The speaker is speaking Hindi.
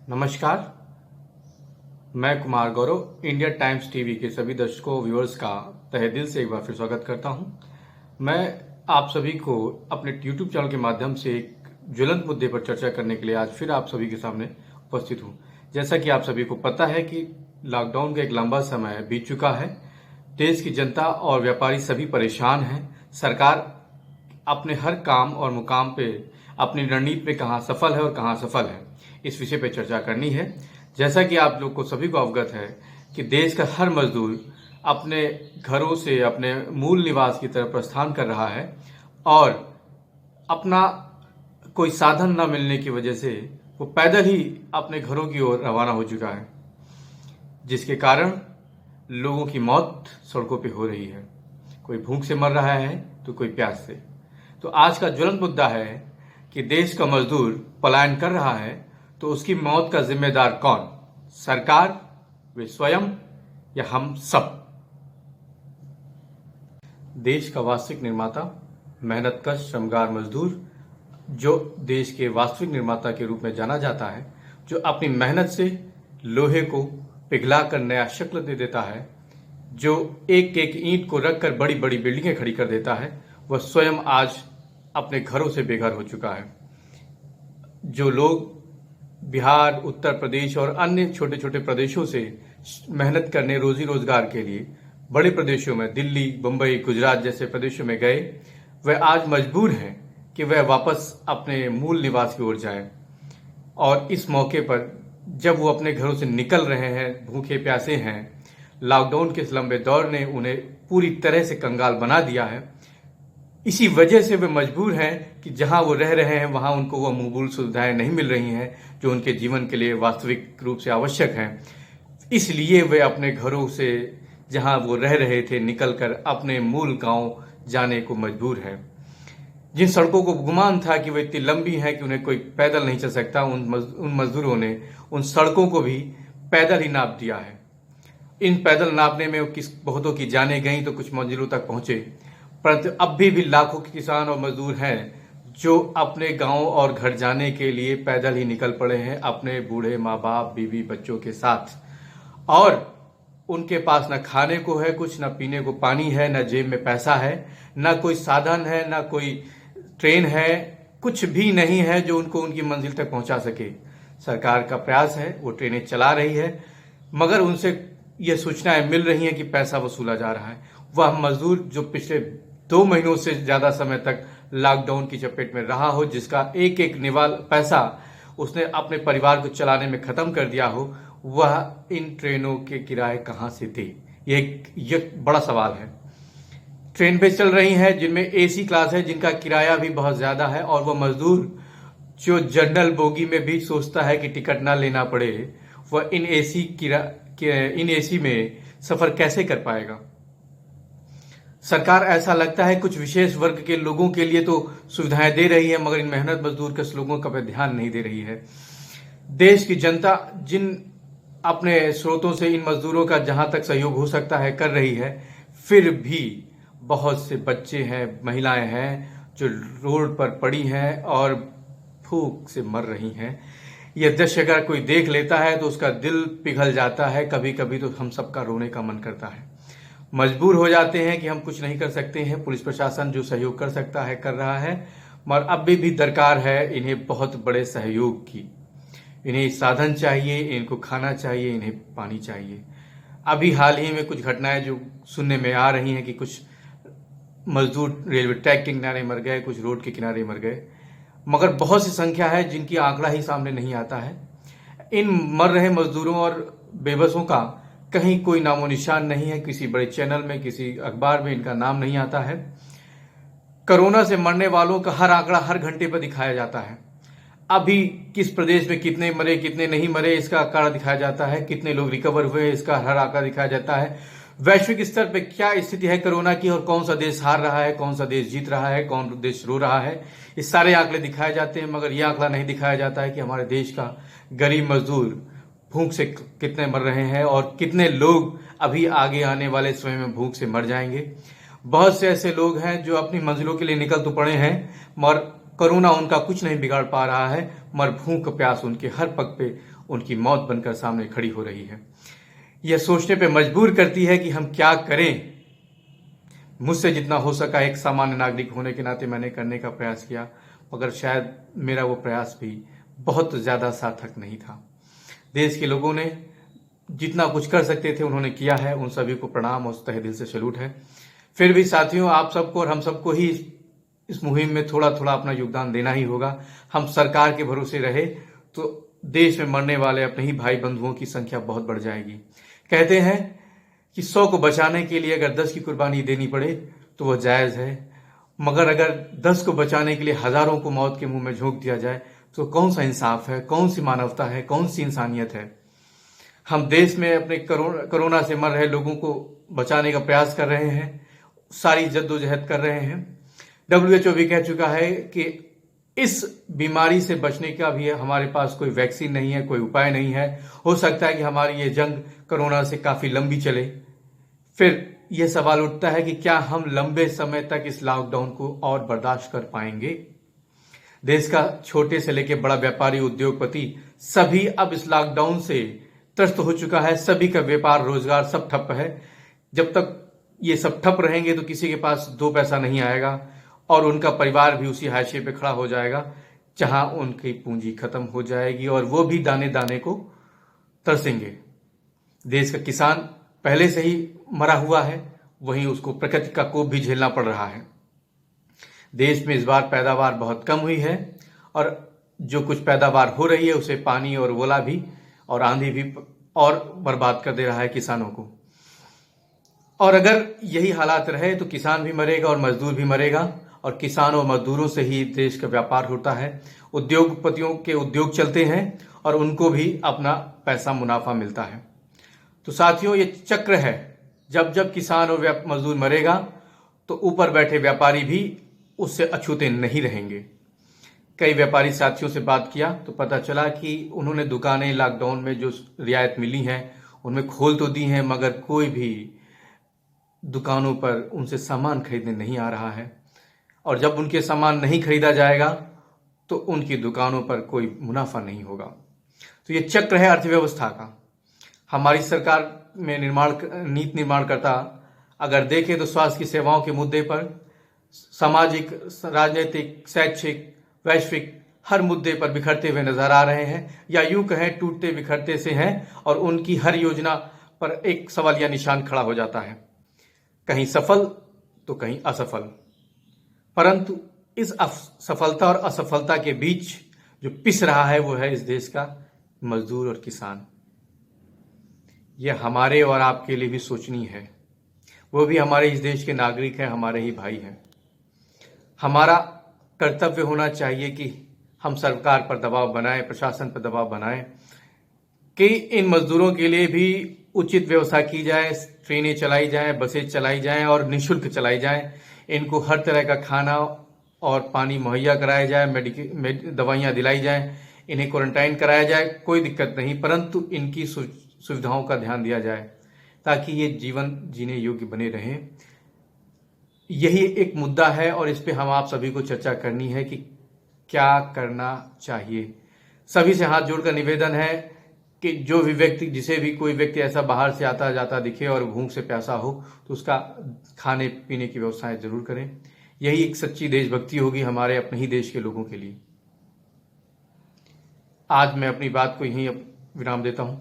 नमस्कार। मैं Kumar Gaurav India times TV के सभी दर्शकों व्यूअर्स का तहे दिल से एक बार फिर स्वागत करता हूं। मैं आप सभी को अपने YouTube चैनल के माध्यम से एक ज्वलंत मुद्दे पर चर्चा करने के लिए आज फिर आप सभी के सामने उपस्थित हूं। जैसा कि आप सभी को पता है कि लॉकडाउन का एक लंबा समय बीत चुका है। देश की जनता और व्यापारी सभी परेशान हैं। सरकार अपने हर काम और मुकाम पे अपनी रणनीति में कहाँ सफल है और कहाँ सफल है, इस विषय पे चर्चा करनी है। जैसा कि आप लोग को सभी को अवगत है कि देश का हर मजदूर अपने घरों से अपने मूल निवास की तरफ प्रस्थान कर रहा है और अपना कोई साधन न मिलने की वजह से वो पैदल ही अपने घरों की ओर रवाना हो चुका है, जिसके कारण लोगों की मौत सड़कों पे हो रही है। कोई भूख से मर रहा है तो कोई प्यास से। तो आज का ज्वलंत मुद्दा है कि देश का मजदूर पलायन कर रहा है तो उसकी मौत का जिम्मेदार कौन? सरकार, वे स्वयं, या हम सब? देश का वास्तविक निर्माता, मेहनतकश श्रमगार मजदूर, जो देश के वास्तविक निर्माता के रूप में जाना जाता है, जो अपनी मेहनत से लोहे को पिघलाकर नया शक्ल दे देता है, जो एक एक ईंट को रखकर बड़ी बड़ी बिल्डिंगें खड़ी कर देता है, वह स्वयं आज अपने घरों से बेघर हो चुका है। जो लोग बिहार, उत्तर प्रदेश और अन्य छोटे छोटे प्रदेशों से मेहनत करने रोजी रोजगार के लिए बड़े प्रदेशों में दिल्ली, मुंबई, गुजरात जैसे प्रदेशों में गए, वह आज मजबूर हैं कि वह वापस अपने मूल निवास की ओर जाएं। और इस मौके पर जब वो अपने घरों से निकल रहे हैं, भूखे प्यासे हैं, लॉकडाउन के इस लंबे दौर ने उन्हें पूरी तरह से कंगाल बना दिया है। इसी वजह से वे मजबूर हैं कि जहां वो रह रहे हैं वहां उनको वो मूलभूत सुविधाएं नहीं मिल रही हैं जो उनके जीवन के लिए वास्तविक रूप से आवश्यक हैं। इसलिए वे अपने घरों से जहां वो रह रहे थे निकलकर अपने मूल गांव जाने को मजबूर हैं। जिन सड़कों को गुमान था कि वे इतनी लंबी हैं कि उन्हें कोई पैदल नहीं चल सकता, उन मजदूरों ने उन सड़कों को भी पैदल ही नाप दिया है। इन पैदल नापने में बहुतों की जानें गईं तो कुछ मंजिलों तक पहुंचे, परंतु अब भी लाखों के किसान और मजदूर हैं जो अपने गांव और घर जाने के लिए पैदल ही निकल पड़े हैं अपने बूढ़े माँ बाप, बीवी, बच्चों के साथ। और उनके पास न खाने को है कुछ, न पीने को पानी है, न जेब में पैसा है, न कोई साधन है, न कोई ट्रेन है, कुछ भी नहीं है जो उनको उनकी मंजिल तक पहुंचा सके। सरकार का प्रयास है, वो ट्रेनें चला रही है, मगर उनसे ये सूचनाएं मिल रही हैं कि पैसा वसूला जा रहा है। वह मजदूर जो पिछले 2 महीनों से ज्यादा समय तक लॉकडाउन की चपेट में रहा हो, जिसका एक एक निवाल पैसा उसने अपने परिवार को चलाने में खत्म कर दिया हो, वह इन ट्रेनों के किराए कहां से दे? ये बड़ा सवाल है। ट्रेन पे चल रही हैं जिनमें एसी क्लास है, जिनका किराया भी बहुत ज्यादा है, और वह मजदूर जो जनरल बोगी में भी सोचता है कि टिकट ना लेना पड़े, वह इन एसी में सफर कैसे कर पाएगा? सरकार ऐसा लगता है कुछ विशेष वर्ग के लोगों के लिए तो सुविधाएं दे रही है, मगर इन मेहनत मजदूर के लोगों का ध्यान नहीं दे रही है। देश की जनता जिन अपने स्रोतों से इन मजदूरों का जहां तक सहयोग हो सकता है कर रही है, फिर भी बहुत से बच्चे हैं, महिलाएं हैं जो रोड पर पड़ी हैं और भूख से मर रही हैं। यह दृश्य अगर कोई देख लेता है तो उसका दिल पिघल जाता है। कभी कभी तो हम सबका रोने का मन करता है। मजबूर हो जाते हैं कि हम कुछ नहीं कर सकते हैं। पुलिस प्रशासन जो सहयोग कर सकता है कर रहा है, मगर अब भी दरकार है इन्हें बहुत बड़े सहयोग की। इन्हें साधन चाहिए, इनको खाना चाहिए, इन्हें पानी चाहिए। अभी हाल ही में कुछ घटनाएं जो सुनने में आ रही हैं कि कुछ मजदूर रेलवे ट्रैक के किनारे मर गए, कुछ रोड के किनारे मर गए, मगर बहुत सी संख्या है जिनकी आंकड़ा ही सामने नहीं आता है। इन मर रहे मजदूरों और बेबसों का कहीं कोई नामो निशान नहीं है। किसी बड़े चैनल में, किसी अखबार में इनका नाम नहीं आता है। कोरोना से मरने वालों का हर आंकड़ा हर घंटे पर दिखाया जाता है। अभी किस प्रदेश में कितने मरे, कितने नहीं मरे, इसका आंकड़ा दिखाया जाता है। कितने लोग रिकवर हुए, इसका हर आंकड़ा दिखाया जाता है। वैश्विक स्तर पर क्या स्थिति है कोरोना की और कौन सा देश हार रहा है, कौन सा देश जीत रहा है, कौन देश रो रहा है, इस सारे आंकड़े दिखाए जाते हैं। मगर यह आंकड़ा नहीं दिखाया जाता है कि हमारे देश का गरीब मजदूर भूख से कितने मर रहे हैं और कितने लोग अभी आगे आने वाले समय में भूख से मर जाएंगे। बहुत से ऐसे लोग हैं जो अपनी मंजिलों के लिए निकल तो पड़े हैं, मगर कोरोना उनका कुछ नहीं बिगाड़ पा रहा है, मगर भूख प्यास उनके हर पग पे उनकी मौत बनकर सामने खड़ी हो रही है। यह सोचने पे मजबूर करती है कि हम क्या करें। मुझसे जितना हो सका एक सामान्य नागरिक होने के नाते मैंने करने का प्रयास किया, मगर शायद मेरा वो प्रयास भी बहुत ज़्यादा सार्थक नहीं था। देश के लोगों ने जितना कुछ कर सकते थे उन्होंने किया है, उन सभी को प्रणाम और तहे दिल से सैल्यूट है। फिर भी साथियों, आप सबको और हम सबको ही इस मुहिम में थोड़ा थोड़ा अपना योगदान देना ही होगा। हम सरकार के भरोसे रहे तो देश में मरने वाले अपने ही भाई बंधुओं की संख्या बहुत बढ़ जाएगी। कहते हैं कि 100 को बचाने के लिए अगर 10 की कुर्बानी देनी पड़े तो वह जायज़ है, मगर अगर 10 को बचाने के लिए हजारों को मौत के मुंह में झोंक दिया जाए तो कौन सा इंसाफ है, कौन सी मानवता है, कौन सी इंसानियत है। हम देश में अपने कोरोना से मर रहे लोगों को बचाने का प्रयास कर रहे हैं, सारी जद्दोजहद कर रहे हैं। WHO भी कह चुका है कि इस बीमारी से बचने का भी हमारे पास कोई वैक्सीन नहीं है, कोई उपाय नहीं है। हो सकता है कि हमारी ये जंग कोरोना से काफी लंबी चले। फिर यह सवाल उठता है कि क्या हम लंबे समय तक इस लॉकडाउन को और बर्दाश्त कर पाएंगे। देश का छोटे से लेकर बड़ा व्यापारी, उद्योगपति सभी अब इस लॉकडाउन से त्रस्त हो चुका है। सभी का व्यापार रोजगार सब ठप है। जब तक ये सब ठप रहेंगे तो किसी के पास दो पैसा नहीं आएगा और उनका परिवार भी उसी हाशिए पे खड़ा हो जाएगा जहां उनकी पूंजी खत्म हो जाएगी और वो भी दाने दाने को तरसेंगे। देश का किसान पहले से ही मरा हुआ है, वहीं उसको प्रकृति का कोप भी झेलना पड़ रहा है। देश में इस बार पैदावार बहुत कम हुई है और जो कुछ पैदावार हो रही है उसे पानी और ओला भी और आंधी भी और बर्बाद कर दे रहा है किसानों को। और अगर यही हालात रहे तो किसान भी मरेगा और मजदूर भी मरेगा और किसान और मजदूरों से ही देश का व्यापार होता है। उद्योगपतियों के उद्योग चलते हैं और उनको भी अपना पैसा मुनाफा मिलता है। तो साथियों, ये चक्र है। जब जब किसान और मजदूर मरेगा तो ऊपर बैठे व्यापारी भी उससे अछूते नहीं रहेंगे। कई व्यापारी साथियों से बात किया तो पता चला कि उन्होंने दुकानें लॉकडाउन में जो रियायत मिली हैं उनमें खोल तो दी हैं, मगर कोई भी दुकानों पर उनसे सामान खरीदने नहीं आ रहा है और जब उनके सामान नहीं खरीदा जाएगा तो उनकी दुकानों पर कोई मुनाफा नहीं होगा। तो ये चक्र है अर्थव्यवस्था का। हमारी सरकार में नीति निर्माणकर्ता अगर देखें तो स्वास्थ्य की सेवाओं के मुद्दे पर सामाजिक, राजनीतिक, शैक्षिक, वैश्विक हर मुद्दे पर बिखरते हुए नजर आ रहे हैं, या यूं कहें टूटते बिखरते से हैं और उनकी हर योजना पर एक सवालिया निशान खड़ा हो जाता है, कहीं सफल तो कहीं असफल। परंतु इस सफलता और असफलता के बीच जो पिस रहा है वो है इस देश का मजदूर और किसान। यह हमारे और आपके लिए भी सोचनीय है। वो भी हमारे इस देश के नागरिक हैं, हमारे ही भाई हैं। हमारा कर्तव्य होना चाहिए कि हम सरकार पर दबाव बनाएं, प्रशासन पर दबाव बनाएं कि इन मजदूरों के लिए भी उचित व्यवस्था की जाए, ट्रेनें चलाई जाएं, बसें चलाई जाएं और निःशुल्क चलाई जाएं। इनको हर तरह का खाना और पानी मुहैया कराया जाए, दवाइयाँ दिलाई जाएं, इन्हें क्वारंटाइन कराया जाए, कोई दिक्कत नहीं, परंतु इनकी सुविधाओं का ध्यान दिया जाए ताकि ये जीवन जीने योग्य बने रहें। यही एक मुद्दा है और इस पे हम आप सभी को चर्चा करनी है कि क्या करना चाहिए। सभी से हाथ जोड़कर निवेदन है कि जो भी व्यक्ति, जिसे भी कोई व्यक्ति ऐसा बाहर से आता जाता दिखे और भूख से प्यासा हो तो उसका खाने पीने की व्यवस्थाएं जरूर करें। यही एक सच्ची देशभक्ति होगी हमारे अपने ही देश के लोगों के लिए। आज मैं अपनी बात को यहीं विराम देता हूं।